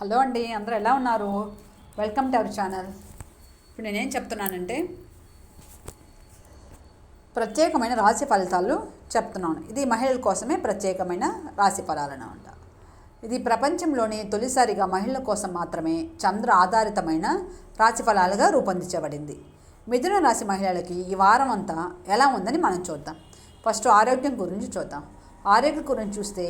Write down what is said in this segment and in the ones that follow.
Hello అండి, అందరూ ఎలా ఉన్నారు? Welcome to our channel. ఇప్పుడు నేనేం చెప్తున్నానంటే ప్రత్యేకమైన రాశి ఫలితాలు చెప్తున్నాను. ఇది మహిళల కోసమే ప్రత్యేకమైన రాశి ఫలాలను అంట. ఇది ప్రపంచంలోని తొలిసారిగా మహిళల కోసం మాత్రమే చంద్ర ఆధారితమైన రాశి ఫలాలుగా రూపొందించబడింది. మిథున రాశి మహిళలకి ఈ వారం అంతా ఎలా ఉందని మనం చూద్దాం. ఫస్ట్ ఆరోగ్యం గురించి చూద్దాం. ఆరోగ్యం గురించి చూస్తే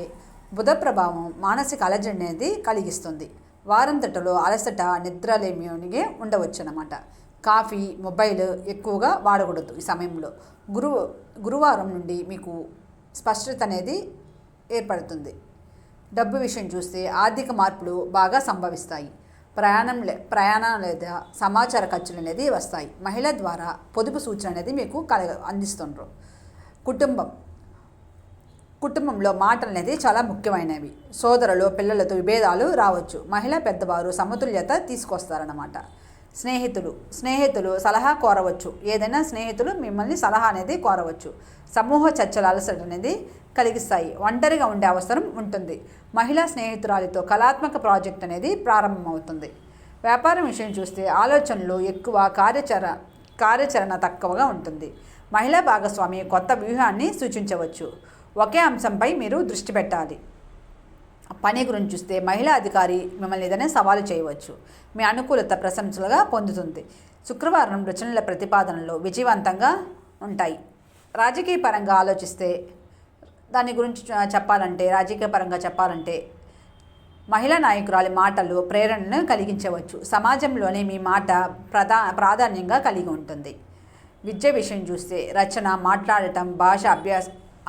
బుధ ప్రభావం మానసిక అలజడి అనేది కలిగిస్తుంది. వారంతటిలో అలసట, నిద్రలేమిగా ఉండవచ్చు అన్నమాట. కాఫీ, మొబైల్ ఎక్కువగా వాడకూడదు ఈ సమయంలో. గురువారం నుండి మీకు స్పష్టత అనేది ఏర్పడుతుంది. డబ్బు విషయం చూస్తే ఆర్థిక మార్పులు బాగా సంభవిస్తాయి. ప్రయాణం లేదా సమాచార ఖర్చులు అనేది వస్తాయి. మహిళ ద్వారా పొదుపు సూచన అనేది మీకు అందిస్తుండ్రు. కుటుంబంలో మాటలు అనేది చాలా ముఖ్యమైనవి. సోదరులు, పిల్లలతో విభేదాలు రావచ్చు. మహిళా పెద్దవారు సమతుల్యత తీసుకొస్తారన్నమాట. స్నేహితులు సలహా కోరవచ్చు. ఏదైనా స్నేహితులు మిమ్మల్ని సలహా అనేది కోరవచ్చు. సమూహ చర్చల అలసట అనేది కలిగిస్తాయి. ఒంటరిగా ఉండే అవసరం ఉంటుంది. మహిళా స్నేహితురాలితో కళాత్మక ప్రాజెక్ట్ అనేది ప్రారంభమవుతుంది. వ్యాపారం విషయం చూస్తే ఆలోచనలు ఎక్కువ, కార్యాచరణ తక్కువగా ఉంటుంది. మహిళా భాగస్వామి కొత్త వ్యూహాన్ని సూచించవచ్చు. ఒకే అంశంపై మీరు దృష్టి పెట్టాలి. పని గురించి చూస్తే మహిళా అధికారి మిమ్మల్ని ఏదైనా సవాలు చేయవచ్చు. మీ అనుకూలత ప్రశంసలుగా పొందుతుంది. శుక్రవారం రచనల ప్రతిపాదనలు విజయవంతంగా ఉంటాయి. రాజకీయ పరంగా ఆలోచిస్తే రాజకీయ పరంగా చెప్పాలంటే మహిళా నాయకురాలి మాటలు ప్రేరణను కలిగించవచ్చు. సమాజంలోనే మీ మాట ప్రాధాన్యంగా కలిగి ఉంటుంది. విద్య విషయం చూస్తే రచన, మాట్లాడటం, భాష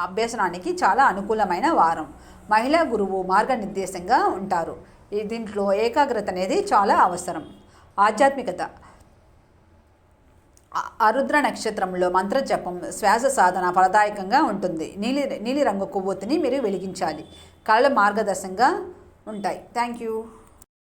అభ్యసనానికి చాలా అనుకూలమైన వారం. మహిళా గురువు మార్గనిర్దేశంగా ఉంటారు. దీంట్లో ఏకాగ్రత అనేది చాలా అవసరం. ఆధ్యాత్మికత, ఆరుద్ర నక్షత్రంలో మంత్రజపం, శ్వాస సాధన ఫలదాయకంగా ఉంటుంది. నీలిరంగు కొవ్వొత్తిని మీరు వెలిగించాలి. కళలు మార్గదర్శకంగా ఉంటాయి. Thank you.